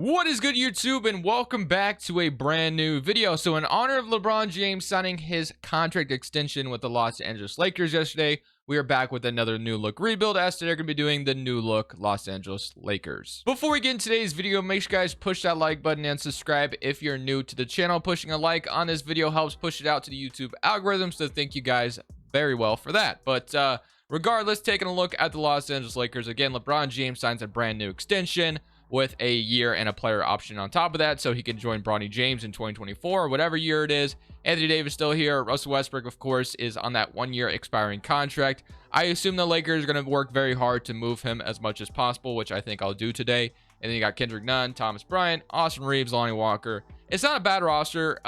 What is good, YouTube, and welcome back to a brand new video. So in honor of LeBron James signing his contract extension with the Los Angeles Lakers yesterday, we are back with another new look rebuild, as today they're going to be doing the new look Los Angeles Lakers. Before we get into today's video, make sure you guys push that like button and subscribe if you're new to the channel. Pushing a like on this video helps push it out to the YouTube algorithm, so thank you guys very well for that. But regardless, taking a look at the Los Angeles Lakers, again, LeBron James signs a brand new extension with a year and a player option on top of that, so he can join Bronny James in 2024 or whatever year it is. Anthony Davis still here. Russell Westbrook, of course, is on that 1 year expiring contract. I assume the Lakers are going to work very hard to move him as much as possible, which I think I'll do today. And then you got Kendrick Nunn, Thomas Bryant, Austin Reeves, Lonnie Walker. It's not a bad roster.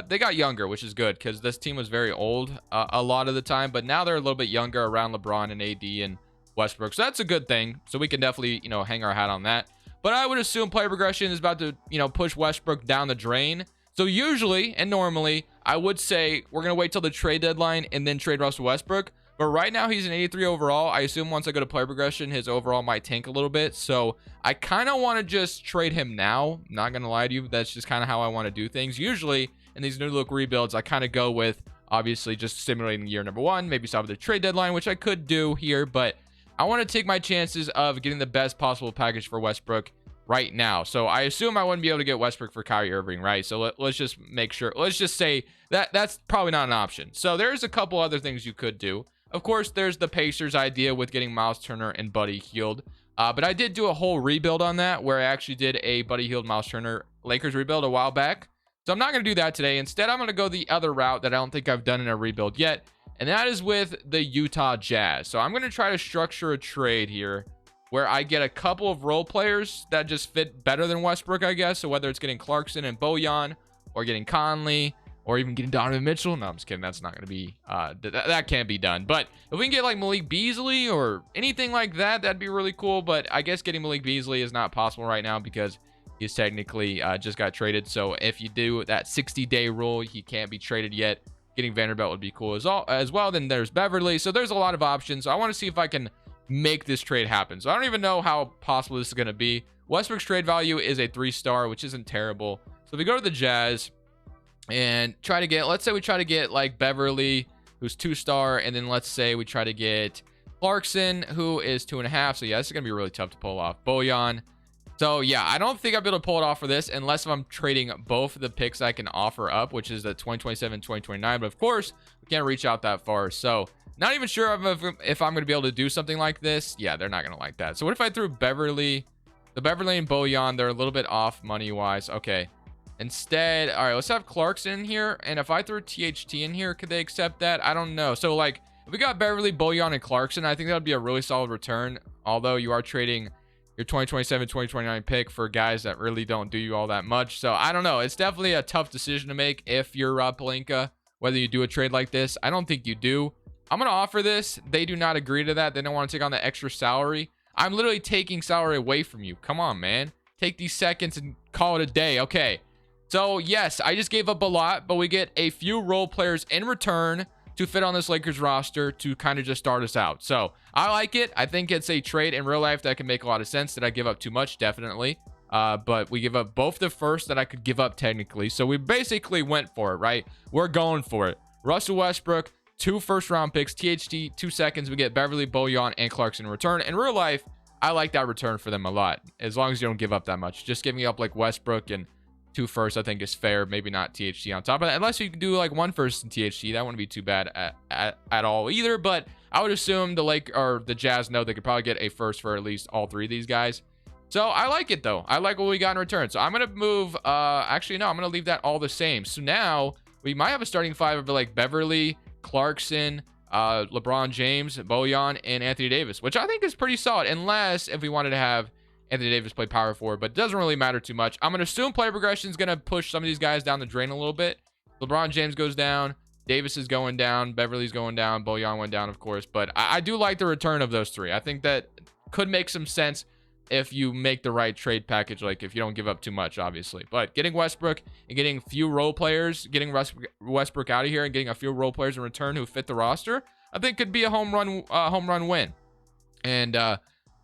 They got younger, which is good because this team was very old a lot of the time, but now they're a little bit younger around LeBron and AD and Westbrook, so that's a good thing. So we can definitely, hang our hat on that. But I would assume player progression is about to, push Westbrook down the drain. So usually and normally, I would say we're going to wait till the trade deadline and then trade Russell Westbrook. But right now, he's an 83 overall. I assume once I go to player progression, his overall might tank a little bit. So I kind of want to just trade him now. Not going to lie to you. That's just kind of how I want to do things. Usually, in these new look rebuilds, I kind of go with, obviously, just simulating year number one. Maybe stop at the trade deadline, which I could do here. But I want to take my chances of getting the best possible package for Westbrook right now. So I assume I wouldn't be able to get Westbrook for Kyrie Irving, right? So let's just make sure. Let's just say that that's probably not an option. So there's a couple other things you could do. Of course, there's the Pacers idea with getting Miles Turner and Buddy Hield. But I did do a whole rebuild on that where I actually did a Buddy Hield, Miles Turner Lakers rebuild a while back. So I'm not going to do that today. Instead, I'm going to go the other route that I don't think I've done in a rebuild yet. And that is with the Utah Jazz. So I'm going to try to structure a trade here where I get a couple of role players that just fit better than Westbrook, I guess. So whether it's getting Clarkson and Bojan, or getting Conley, or even getting Donovan Mitchell. No, I'm just kidding. That's not going to be, that can't be done. But if we can get like Malik Beasley or anything like that, that'd be really cool. But I guess getting Malik Beasley is not possible right now because he's technically just got traded. So if you do that 60-day rule, he can't be traded yet. Getting Vanderbilt would be cool as well. Then there's Beverly. So there's a lot of options. So I want to see if I can make this trade happen. So I don't even know how possible this is going to be. Westbrook's trade value is a 3-star, which isn't terrible. So if we go to the Jazz and try to get, let's say we try to get like Beverly, who's 2-star, and then let's say we try to get Clarkson, who is 2.5. So yeah, this is going to be really tough to pull off. Bojan. So yeah, I don't think I'll be able to pull it off for this unless if I'm trading both of the picks I can offer up, which is the 2027, 2029. But of course, we can't reach out that far. So not even sure if I'm going to be able to do something like this. Yeah, they're not going to like that. So what if I threw Beverly, the Beverly and Bojan? They're a little bit off money-wise. Okay. Instead, all right, let's have Clarkson here. And if I threw THT in here, could they accept that? I don't know. So like, if we got Beverly, Bojan, and Clarkson, I think that would be a really solid return. Although you are trading your 2027, 2029 pick for guys that really don't do you all that much. So I don't know. It's definitely a tough decision to make if you're Rob Pelinka, whether you do a trade like this. I don't think you do. I'm going to offer this. They do not agree to that. They don't want to take on the extra salary. I'm literally taking salary away from you. Come on, man. Take these seconds and call it a day. Okay. So, yes, I just gave up a lot, but we get a few role players in return to fit on this Lakers roster to kind of just start us out. So, I like it. I think it's a trade in real life that can make a lot of sense. Did I give up too much? Definitely. But we give up both the first that I could give up technically. So, we basically went for it, right? We're going for it. Russell Westbrook, 2 first-round picks, THT, 2 seconds. We get Beverly, Bojan, and Clarkson in return. In real life, I like that return for them a lot, as long as you don't give up that much. Just giving up like Westbrook and 2 firsts, I think is fair. Maybe not THT on top of that, unless you can do like 1 first in THT. That wouldn't be too bad at all either. But I would assume the Jazz know they could probably get a first for at least all 3 of these guys. So I like it though. I like what we got in return. So I'm gonna move. Actually, no, I'm gonna leave that all the same. So now we might have a starting 5 of like Beverly, Clarkson, LeBron James, Bojan, and Anthony Davis, which I think is pretty solid. Unless if we wanted to have Anthony Davis play power forward, but it doesn't really matter too much. I'm going to assume player progression is going to push some of these guys down the drain a little bit. LeBron James goes down. Davis is going down. Beverly's going down. Bojan went down, of course. But I do like the return of those 3. I think that could make some sense if you make the right trade package, like if you don't give up too much, obviously. But getting Westbrook and getting few role players, getting Westbrook out of here and getting a few role players in return who fit the roster, I think could be a home run win. And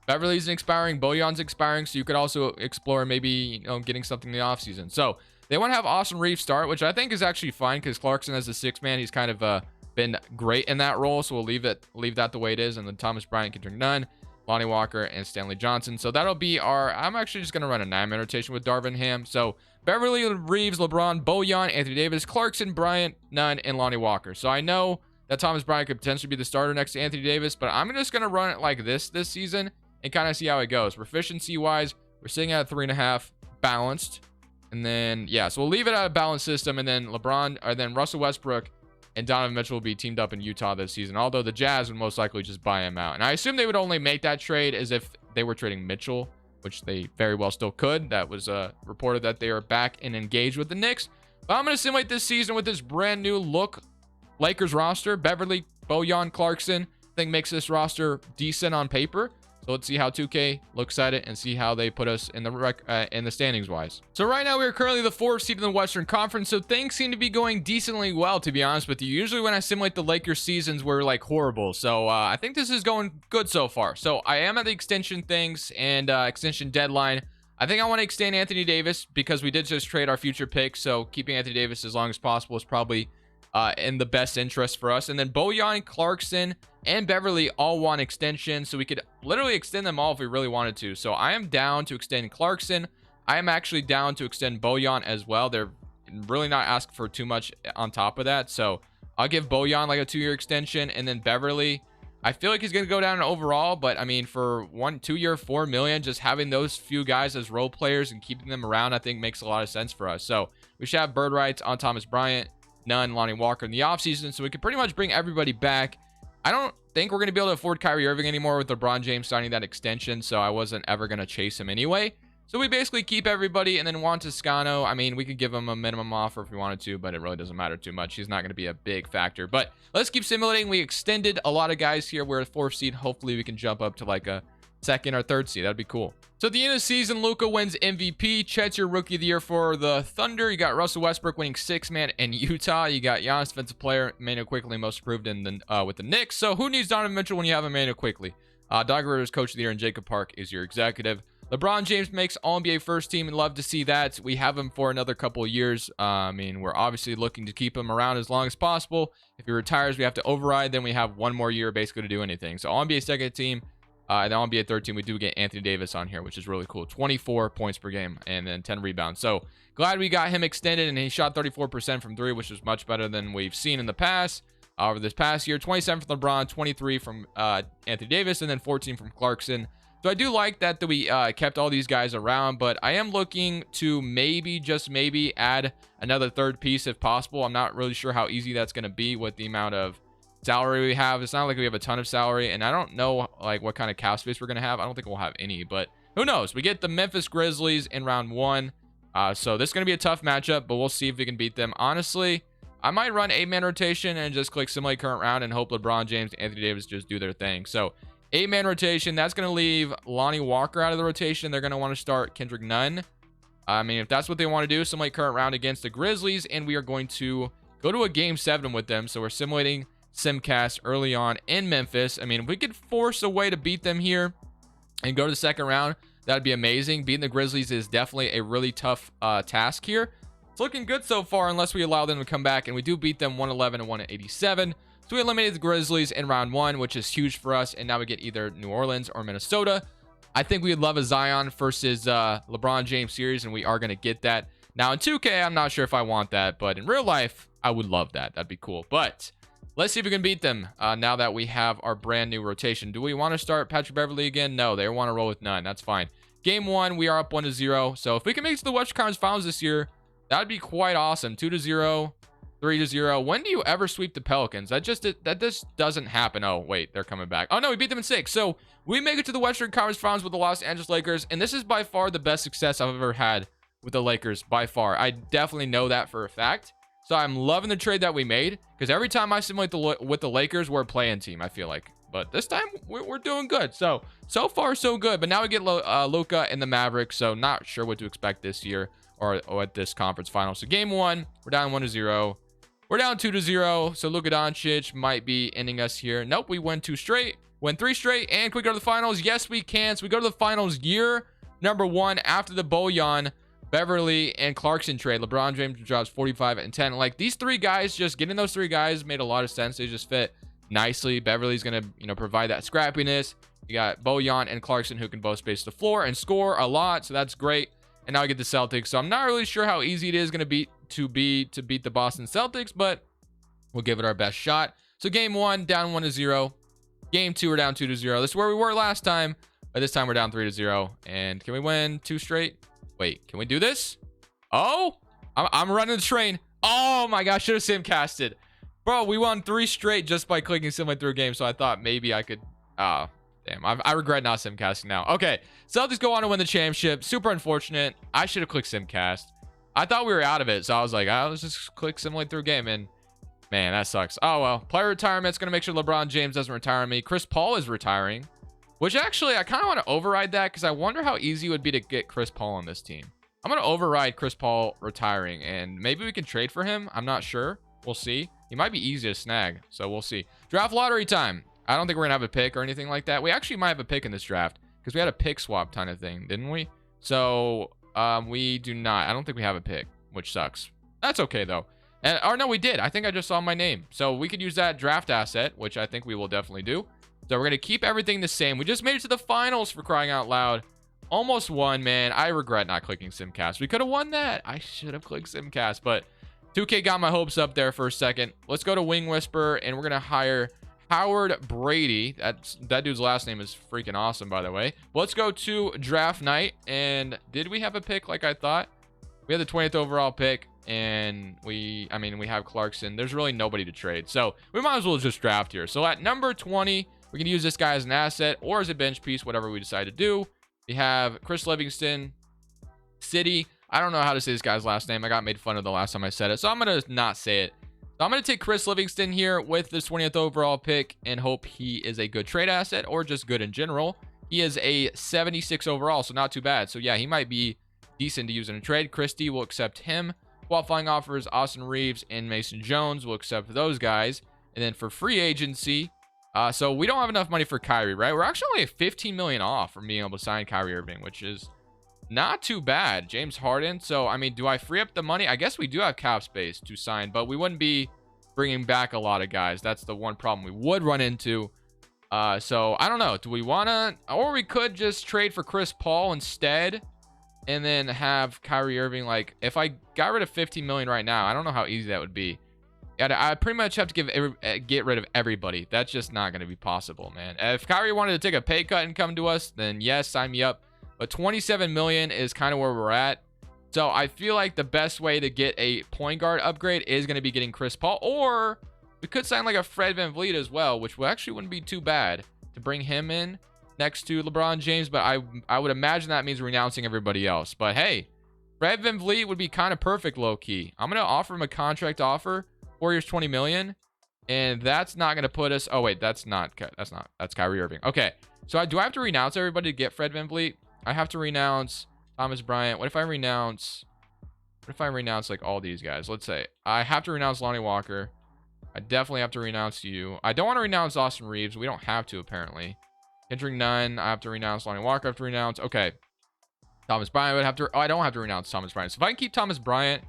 Beverly's expiring, Bojan's expiring, so you could also explore maybe, getting something in the offseason. So they want to have Austin Reeves start, which I think is actually fine because Clarkson as a sixth man, he's kind of been great in that role, so we'll leave that the way it is. And then Thomas Bryant, Kendrick Nunn, Lonnie Walker, and Stanley Johnson. So that'll be I'm actually just going to run a 9-man rotation with Darvin Ham. So Beverly, Reeves, LeBron, Bojan, Anthony Davis, Clarkson, Bryant, Nunn, and Lonnie Walker. So I know that Thomas Bryant could potentially be the starter next to Anthony Davis, but I'm just going to run it like this season and kind of see how it goes. Proficiency wise, we're sitting at 3.5 balanced. And then, yeah, so we'll leave it at a balanced system. And then Russell Westbrook and Donovan Mitchell will be teamed up in Utah this season. Although the Jazz would most likely just buy him out. And I assume they would only make that trade as if they were trading Mitchell, which they very well still could. That was reported that they are back and engaged with the Knicks. But I'm going to simulate this season with this brand new look Lakers roster. Beverly, Bojan, Clarkson, I think makes this roster decent on paper. So let's see how 2K looks at it and see how they put us in the standings wise. So right now we are currently the 4th seed in the Western Conference. So things seem to be going decently well, to be honest with you. Usually when I simulate the Lakers seasons, we're like horrible. So I think this is going good so far. So I am at the extension things and extension deadline. I think I want to extend Anthony Davis because we did just trade our future pick. So keeping Anthony Davis as long as possible is probably in the best interest for us. And then Bojan, Clarkson, and Beverly all want extension, so we could literally extend them all if we really wanted to. So I am down to extend Clarkson. I am actually down to extend Bojan as well. They're really not asking for too much on top of that, so I'll give Bojan like a 2-year extension. And then Beverly, I feel like he's going to go down overall, but I mean, for 2-year, $4 million, just having those few guys as role players and keeping them around, I think makes a lot of sense for us. So we should have bird rights on Thomas Bryant, Nunn, Lonnie Walker in the offseason, so we can pretty much bring everybody back. I don't think we're going to be able to afford Kyrie Irving anymore with LeBron James signing that extension, so I wasn't ever going to chase him anyway. So we basically keep everybody, and then Juan Toscano, I mean, we could give him a minimum offer if we wanted to, but it really doesn't matter too much. He's not going to be a big factor. But let's keep simulating. We extended a lot of guys here. We're at 4th seed. Hopefully we can jump up to like a 2nd or 3rd seed. That'd be cool. So at the end of the season, Luka wins MVP. Chet's your rookie of the year for the Thunder. You got Russell Westbrook winning 6th man in Utah. You got Giannis, defensive player, Emmanuel Quickley, most improved in the with the Knicks. So who needs Donovan Mitchell when you have Emmanuel Quickley? Doug Rivers, coach of the year, and Jacob Park is your executive. LeBron James makes All-NBA first team, and love to see that. We have him for another couple of years. I mean, we're obviously looking to keep him around as long as possible. If he retires, we have to override. Then we have one more year basically to do anything. So All-NBA second team. And the NBA 13, we do get Anthony Davis on here, which is really cool. 24 points per game and then 10 rebounds. So glad we got him extended, and he shot 34% from 3, which is much better than we've seen in the past. Over this past year, 27 from LeBron, 23 from Anthony Davis, and then 14 from Clarkson. So I do like that we kept all these guys around, but I am looking to maybe, just maybe, add another 3rd piece if possible. I'm not really sure how easy that's going to be with the amount of salary we have. It's not like we have a ton of salary, and I don't know like what kind of cap space we're gonna have. I don't think we'll have any, but who knows. We get the Memphis Grizzlies in round 1, so this is gonna be a tough matchup, but we'll see if we can beat them. Honestly, I might run 8-man rotation and just click simulate current round and hope LeBron James and Anthony Davis just do their thing. So 8-man rotation, that's gonna leave Lonnie Walker out of the rotation. They're gonna want to start Kendrick Nunn. I mean, if that's what they want to do, simulate current round against the Grizzlies, and we are going to go to a game 7 with them. So we're simulating Simcast early on in Memphis. I mean, if we could force a way to beat them here and go to the 2nd round, that'd be amazing. Beating the Grizzlies is definitely a really tough task here. It's looking good so far unless we allow them to come back, and we do beat them 111 and 187. So we eliminated the Grizzlies in round 1, which is huge for us, and now we get either New Orleans or Minnesota. I think we would love a Zion versus LeBron James series, and we are going to get that. Now in 2K, I'm not sure if I want that, but in real life, I would love that. That'd be cool. But let's see if we can beat them now that we have our brand new rotation. Do we want to start Patrick Beverly again? No, they want to roll with Nunn. That's fine. Game 1, we are up 1-0. So if we can make it to the Western Conference Finals this year, that would be quite awesome. 2-0, 3-0. When do you ever sweep the Pelicans? That just doesn't happen. Oh, wait, they're coming back. Oh, no, we beat them in 6. So we make it to the Western Conference Finals with the Los Angeles Lakers, and this is by far the best success I've ever had with the Lakers, by far. I definitely know that for a fact. So I'm loving the trade that we made, because every time I simulate with the Lakers, we're a play-in team, I feel like. But this time, we're doing good. So far, so good. But now we get Luka and the Mavericks, so not sure what to expect this year or at this conference final. So game 1, we're down 1-0. We're down 2-0, so Luka Doncic might be ending us here. Nope, we won 2 straight. win 3 straight. And can we go to the finals? Yes, we can. So we go to the finals year number 1 after the Bojan, Beverly, and Clarkson trade. LeBron James drops 45 and 10. Like, these 3 guys, just getting those 3 guys made a lot of sense. They just fit nicely. Beverly's going to, you know, provide that scrappiness. You got Bojan and Clarkson who can both space the floor and score a lot. So that's great. And now I get the Celtics. So I'm not really sure how easy it is going to be to beat the Boston Celtics, but we'll give it our best shot. So game 1, down 1-0. Game 2, we're down 2-0. This is where we were last time, but this time we're down 3-0. And can we win 2 straight? Wait, can we do this? Oh, I'm running the train. Oh my gosh, should have simcasted. Bro, we won 3 straight just by clicking simulate through a game. So I thought maybe I could. Damn, I regret not simcasting now. Okay, Celtics go on to win the championship. Super unfortunate. I should have clicked simcast. I thought we were out of it, so I was like, let's just click simulate through a game. And man, that sucks. Oh well. Player retirement's gonna make sure LeBron James doesn't retire on me. Chris Paul is retiring, which actually I kind of want to override that because I wonder how easy it would be to get Chris Paul on this team. I'm gonna override Chris Paul retiring, and maybe we can trade for him. I'm not sure. We'll see. He might be easy to snag, so we'll see. Draft lottery time. I don't think we're gonna have a pick or anything like that. We actually might have a pick in this draft because we had a pick swap kind of thing, didn't we? So we do not. I don't think we have a pick, which sucks. That's okay though. Or no, we did. I think I just saw my name. So we could use that draft asset, which I think we will definitely do. So we're gonna keep everything the same. We just made it to the finals, for crying out loud. Almost won, man. I regret not clicking simcast. We could have won that. I should have clicked simcast, but 2K got my hopes up there for a second. Let's go to Wing Whisper, and we're gonna hire Howard Brady. That dude's last name is freaking awesome, by the way. Let's go to draft night. And did we have a pick like I thought? We had the 20th overall pick, and we have Clarkson. There's really nobody to trade, so we might as well just draft here. So at number 20, we can use this guy as an asset or as a bench piece, whatever we decide to do. We have Chris Livingston, City. I don't know how to say this guy's last name. I got made fun of the last time I said it, so I'm gonna not say it. So I'm going to take Chris Livingston here with this 20th overall pick and hope he is a good trade asset or just good in general. He is a 76 overall, so not too bad. So yeah, he might be decent to use in a trade. Christie will accept him. Qualifying offers, Austin Reeves and Mason Jones will accept those guys. And then for free agency, so we don't have enough money for Kyrie, right? We're actually only 15 million off from being able to sign Kyrie Irving, which is not too bad. James Harden. So, I mean, do I free up the money? I guess we do have cap space to sign, but we wouldn't be bringing back a lot of guys. That's the one problem we would run into. So, I don't know. Do we want to... Or we could just trade for Chris Paul instead and then have Kyrie Irving. Like, if I got rid of 15 million right now, I don't know how easy that would be. I pretty much have to get rid of everybody. That's just not going to be possible, man. If Kyrie wanted to take a pay cut and come to us, then yes, sign me up. But 27 million is kind of where we're at. So I feel like the best way to get a point guard upgrade is going to be getting Chris Paul. Or we could sign like a Fred VanVleet as well, which actually wouldn't be too bad to bring him in next to LeBron James. But I would imagine that means renouncing everybody else. But hey, Fred VanVleet would be kind of perfect low key. I'm going to offer him a contract offer, 4 years, 20 million. And that's not going to put us... Oh, wait, that's Kyrie Irving. Okay, so do I have to renounce everybody to get Fred VanVleet? I have to renounce Thomas Bryant. What if I renounce like all these guys? Let's say I have to renounce Lonnie Walker. I definitely have to renounce you. I don't want to renounce Austin Reeves. We don't have to, apparently. Kendrick Nunn. I have to renounce Lonnie Walker. I have to renounce. Okay. Thomas Bryant would have to... Oh, I don't have to renounce Thomas Bryant. So if I can keep Thomas Bryant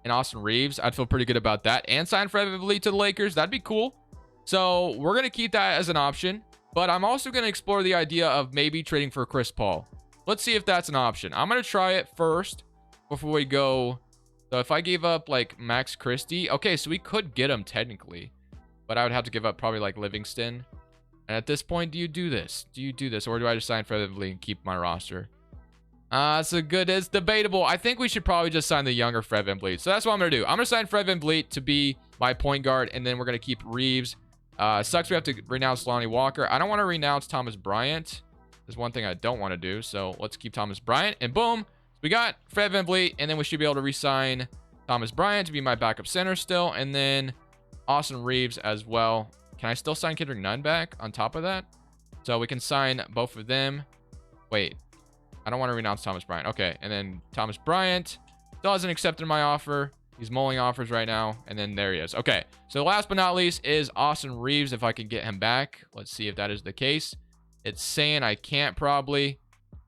and Austin Reeves, I'd feel pretty good about that. And sign Fred VanVleet to the Lakers. That'd be cool. So we're going to keep that as an option. But I'm also going to explore the idea of maybe trading for Chris Paul. Let's see if that's an option. I'm going to try it first before we go. So if I gave up like Max Christie. Okay, so we could get him technically. But I would have to give up probably like Livingston. And at this point, do you do this? Do you do this? Or do I just sign Fred VanVleet and keep my roster? It's debatable. I think we should probably just sign the younger Fred VanVleet. So that's what I'm going to do. I'm going to sign Fred VanVleet to be my point guard. And then we're going to keep Reeves. Sucks we have to renounce Lonnie Walker. I don't want to renounce Thomas Bryant. There's one thing I don't want to do. So let's keep Thomas Bryant. And boom. We got Fred VanVleet. And then we should be able to re-sign Thomas Bryant to be my backup center still. And then Austin Reeves as well. Can I still sign Kendrick Nunn back on top of that? So we can sign both of them. Wait. I don't want to renounce Thomas Bryant. Okay. And then Thomas Bryant still hasn't accepted my offer. He's mulling offers right now. And then there he is. Okay. So last but not least is Austin Reeves. If I can get him back. Let's see if that is the case. It's saying I can't probably.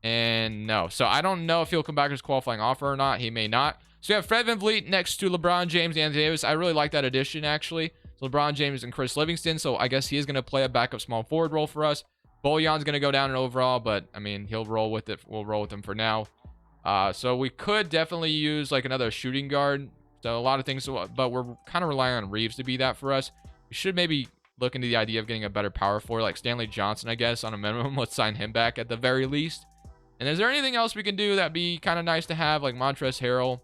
And no. So I don't know if he'll come back as qualifying offer or not. He may not. So you have Fred VanVleet next to LeBron James and Anthony Davis. I really like that addition, actually. So LeBron James and Chris Livingston. So I guess he is going to play a backup small forward role for us. Bojan's going to go down in overall, but I mean, he'll roll with it. We'll roll with him for now. So we could definitely use like another shooting guard. So a lot of things, but we're kind of relying on Reeves to be that for us. We should maybe look into the idea of getting a better power forward, like Stanley Johnson, I guess, on a minimum. Let's sign him back at the very least. And is there anything else we can do that'd be kind of nice to have, like Montrezl Harrell,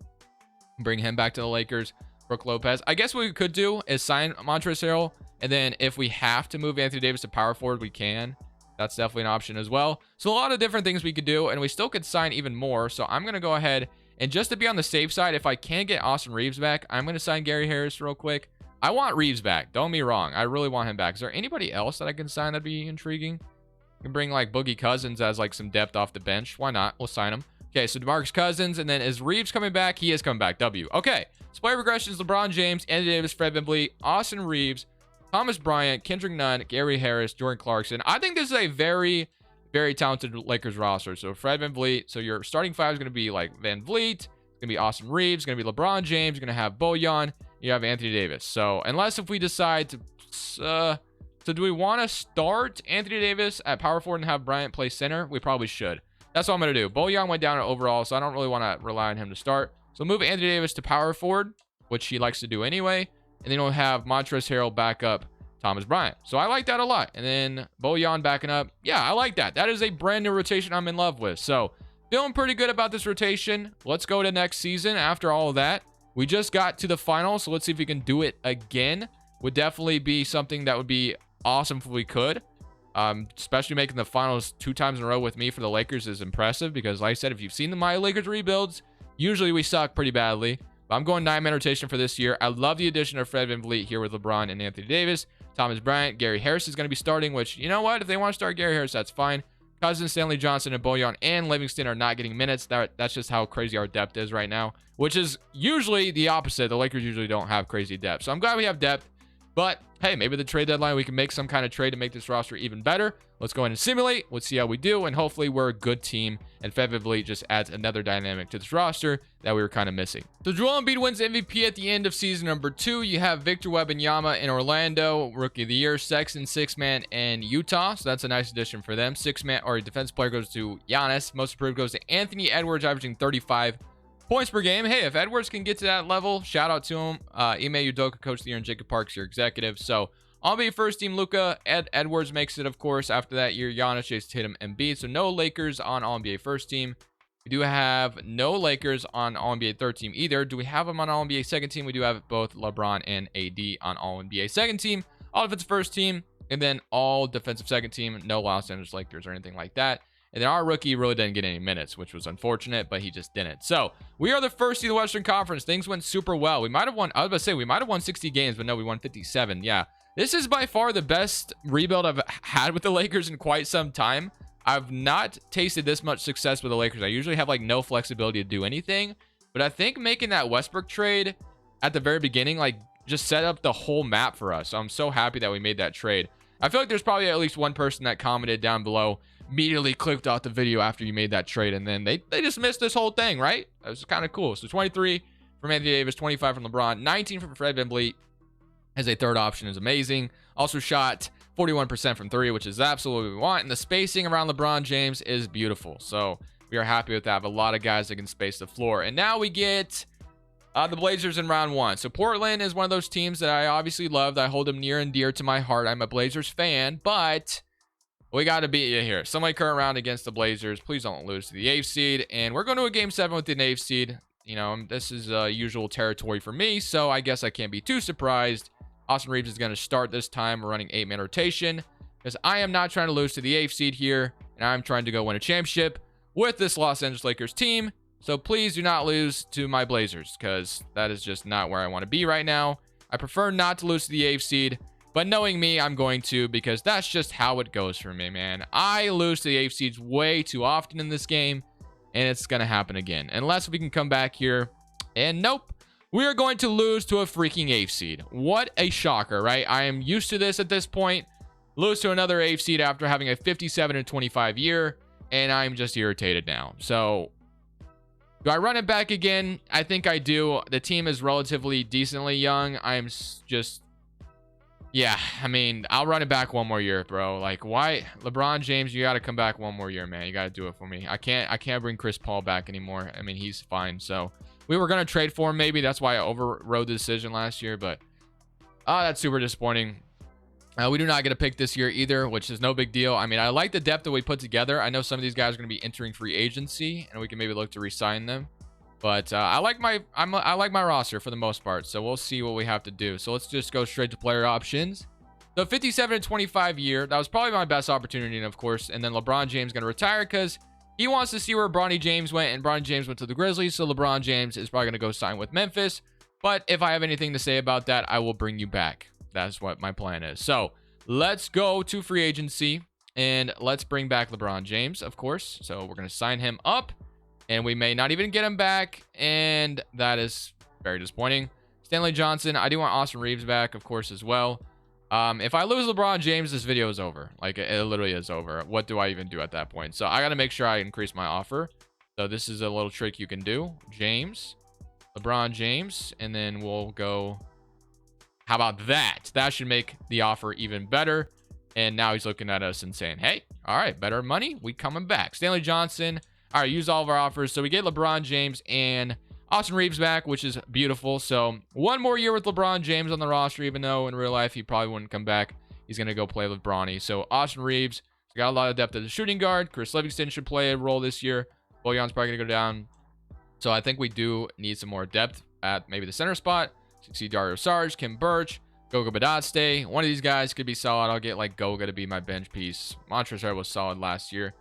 bring him back to the Lakers? Brook Lopez. I guess what we could do is sign Montrezl Harrell, and then if we have to move Anthony Davis to power forward, we can. That's definitely an option as well. So a lot of different things we could do, and we still could sign even more. So I'm going to go ahead, and just to be on the safe side, if I can get Austin Reeves back, I'm going to sign Gary Harris real quick. I want Reeves back. Don't get me wrong. I really want him back. Is there anybody else that I can sign that'd be intriguing? You can bring like Boogie Cousins as like some depth off the bench. Why not? We'll sign him. Okay, so DeMarcus Cousins, and then is Reeves coming back? He is coming back. W. Okay, so player regressions: LeBron James, Anthony Davis, Fred VanVleet, Austin Reeves, Thomas Bryant, Kendrick Nunn, Gary Harris, Jordan Clarkson. I think this is a very, very talented Lakers roster. So Fred VanVleet. So your starting five is going to be like VanVleet. It's going to be Austin Reeves. It's going to be LeBron James. You're going to have Bojan. You have Anthony Davis. So unless if we decide to... so do we want to start Anthony Davis at power forward and have Bryant play center? We probably should. That's what I'm going to do. Bojan went down overall, so I don't really want to rely on him to start. So move Anthony Davis to power forward, which he likes to do anyway. And then we'll have Montrezl Harrell back up Thomas Bryant. So I like that a lot. And then Bojan backing up. Yeah, I like that. That is a brand new rotation I'm in love with. So feeling pretty good about this rotation. Let's go to next season after all of that. We just got to the finals, so let's see if we can do it again. Would definitely be something that would be awesome if we could. Especially making the finals 2 times in a row with me for the Lakers is impressive because, like I said, if you've seen my Lakers rebuilds, usually we suck pretty badly. But I'm going 9-man rotation for this year. I love the addition of Fred VanVleet here with LeBron and Anthony Davis. Thomas Bryant, Gary Harris is going to be starting, which, you know what? If they want to start Gary Harris, that's fine. Cousins, Stanley Johnson, and Bojan and Livingston are not getting minutes. That's just how crazy our depth is right now, which is usually the opposite. The Lakers usually don't have crazy depth. So I'm glad we have depth. But hey, maybe the trade deadline, we can make some kind of trade to make this roster even better. Let's go ahead and simulate. Let's see how we do. And hopefully we're a good team. And Fred VanVleet just adds another dynamic to this roster that we were kind of missing. So Joel Embiid wins MVP at the end of season number 2. You have Victor Wembanyama in Orlando, Rookie of the Year. Sexton, 6-man in Utah. So that's a nice addition for them. 6-man or defense player goes to Giannis. Most improved goes to Anthony Edwards, averaging 35 points per game. Hey, if Edwards can get to that level, shout out to him. Ime Udoka, coach of the year, and Jacob Parks, your executive. So I'll be first team Luka. Edwards makes it, of course. After that year, Giannis, Jason Tatum, and Embiid. So no Lakers on All-NBA first team. We do have no Lakers on All-NBA third team either. Do we have them on All-NBA second team? We do have both LeBron and AD on All-NBA second team. All defensive first team, and then all defensive second team. No Los Angeles Lakers or anything like that. And then our rookie really didn't get any minutes, which was unfortunate, but he just didn't. So we are the first seed of the Western Conference. Things went super well. We might have won, I was about to say, we might have won 60 games, but no, we won 57. Yeah. This is by far the best rebuild I've had with the Lakers in quite some time. I've not tasted this much success with the Lakers. I usually have like no flexibility to do anything, but I think making that Westbrook trade at the very beginning, like just set up the whole map for us. So I'm so happy that we made that trade. I feel like there's probably at least one person that commented down below, immediately clicked off the video after you made that trade, and then they just missed this whole thing, right? That was kind of cool. So 23 from Anthony Davis, 25 from LeBron, 19 from Fred VanVleet as a third option is amazing. Also shot 41% from 3, which is absolutely what we want. And the spacing around LeBron James is beautiful. So we are happy with that. I have a lot of guys that can space the floor. And now we get the Blazers in round 1. So Portland is one of those teams that I obviously loved. I hold them near and dear to my heart. I'm a Blazers fan, but we got to beat you here. Somebody current round against the Blazers. Please don't lose to the 8th seed. And we're going to a game 7 with the 8th seed. You know, this is usual territory for me, so I guess I can't be too surprised. Austin Reeves is going to start this time. We're running 8-man rotation because I am not trying to lose to the 8th seed here, and I'm trying to go win a championship with this Los Angeles Lakers team. So please do not lose to my Blazers because that is just not where I want to be right now. I prefer not to lose to the 8th seed, but knowing me, I'm going to because that's just how it goes for me, man. I lose to the 8th seeds way too often in this game, and it's going to happen again unless we can come back here. And nope. we are going to lose to a freaking 8th seed. What a shocker, right? I am used to this at this point. Lose to another 8th seed after having a 57-25 year, and I'm just irritated now. So, do I run it back again? I think I do. The team is relatively decently young. I'm just... Yeah, I mean, I'll run it back one more year, bro. Like, why? LeBron James, you got to come back one more year, man. You got to do it for me. I can't bring Chris Paul back anymore. I mean, he's fine. So, we were going to trade for him, maybe. That's why I overrode the decision last year. But, that's super disappointing. We do not get a pick this year either, which is no big deal. I mean, I like the depth that we put together. I know some of these guys are going to be entering free agency, and we can maybe look to re-sign them. But I like my roster for the most part, so we'll see what we have to do. So let's just go straight to player options. The 57-25 year, that was probably my best opportunity, and of course, and then LeBron James going to retire because he wants to see where Bronny James went, and Bronny James went to the Grizzlies, so LeBron James is probably going to go sign with Memphis. But if I have anything to say about that, I will bring you back. That's what my plan is. So let's go to free agency, and let's bring back LeBron James, of course. So we're going to sign him up. And we may not even get him back. And that is very disappointing. Stanley Johnson. I do want Austin Reeves back, of course, as well. If I lose LeBron James, this video is over. Like, it literally is over. What do I even do at that point? So I got to make sure I increase my offer. So this is a little trick you can do. James. LeBron James. And then we'll go. How about that? That should make the offer even better. And now he's looking at us and saying, hey, all right, better money. We coming back. Stanley Johnson. All right, use all of our offers. So we get LeBron James and Austin Reeves back, which is beautiful. So one more year with LeBron James on the roster, even though in real life he probably wouldn't come back. He's going to go play with Bronny. So Austin Reeves got a lot of depth as a shooting guard. Chris Livingston should play a role this year. Bojan's probably going to go down. So I think we do need some more depth at maybe the center spot. See Dario Saric, Kim Birch, Goga Badate. One of these guys could be solid. I'll get like Goga to be my bench piece. Montrezl was solid last year.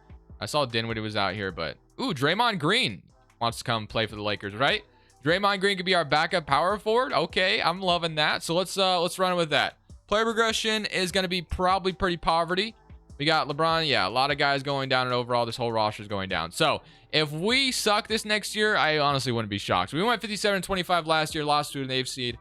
I saw Dinwiddie was out here, but ooh, Draymond Green wants to come play for the Lakers, right? Draymond Green could be our backup power forward. Okay, I'm loving that. So let's run with that. Player progression is going to be probably pretty poverty. We got LeBron. Yeah, a lot of guys going down, and overall this whole roster is going down. So if we suck this next year, I honestly wouldn't be shocked. We went 57-25 last year, lost to an 8th seed.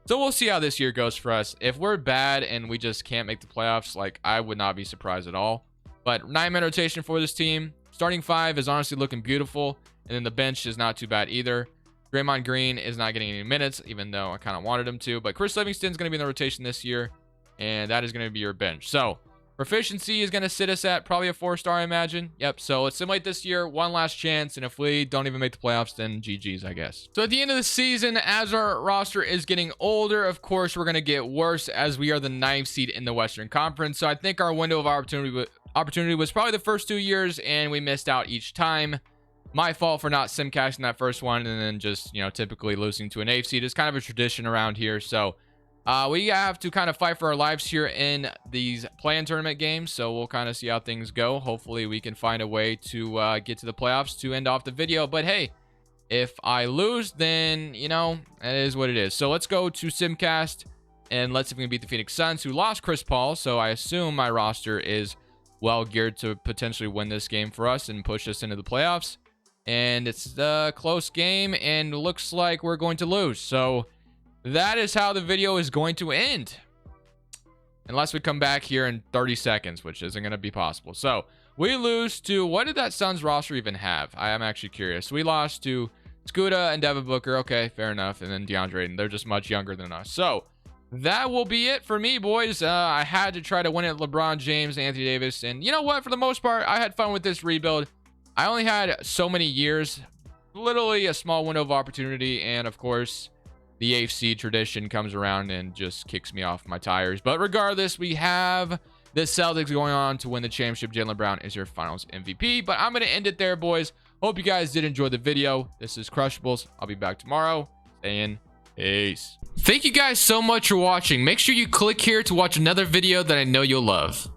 So we'll see how this year goes for us. If we're bad and we just can't make the playoffs, like, I would not be surprised at all. But 9-man rotation for this team. Starting 5 is honestly looking beautiful. And then the bench is not too bad either. Draymond Green is not getting any minutes, even though I kind of wanted him to. But Chris Livingston is going to be in the rotation this year. And that is going to be your bench. So proficiency is going to sit us at probably a 4-star, I imagine. Yep. So let's simulate this year. One last chance. And if we don't even make the playoffs, then GG's, I guess. So at the end of the season, as our roster is getting older, of course, we're going to get worse as we are the 9th seed in the Western Conference. So I think our window of opportunity was probably the first 2 years, and we missed out each time. My fault for not sim cashing that first one, and then just, you know, typically losing to an 8th seed is kind of a tradition around here. So we have to kind of fight for our lives here in these play-in tournament games. So we'll kind of see how things go. Hopefully we can find a way to get to the playoffs to end off the video. But hey, if I lose, then, you know, it is what it is. So let's go to Simcast, and let's see if we can beat the Phoenix Suns, who lost Chris Paul. So I assume my roster is well geared to potentially win this game for us and push us into the playoffs. And it's a close game, and looks like we're going to lose. So that is how the video is going to end. Unless we come back here in 30 seconds, which isn't going to be possible. So we lose to, what did that Suns roster even have? I am actually curious. We lost to Scuda and Devin Booker. Okay, fair enough. And then DeAndre Ayton. They're just much younger than us. So that will be it for me, boys. I had to try to win it. LeBron James, Anthony Davis. And you know what? For the most part, I had fun with this rebuild. I only had so many years. Literally a small window of opportunity. And of course, the 8th seed tradition comes around and just kicks me off my tires. But regardless, we have the Celtics going on to win the championship. Jaylen Brown is your finals MVP. But I'm going to end it there, boys. Hope you guys did enjoy the video. This is Crushables. I'll be back tomorrow. Stay peace. Thank you guys so much for watching. Make sure you click here to watch another video that I know you'll love.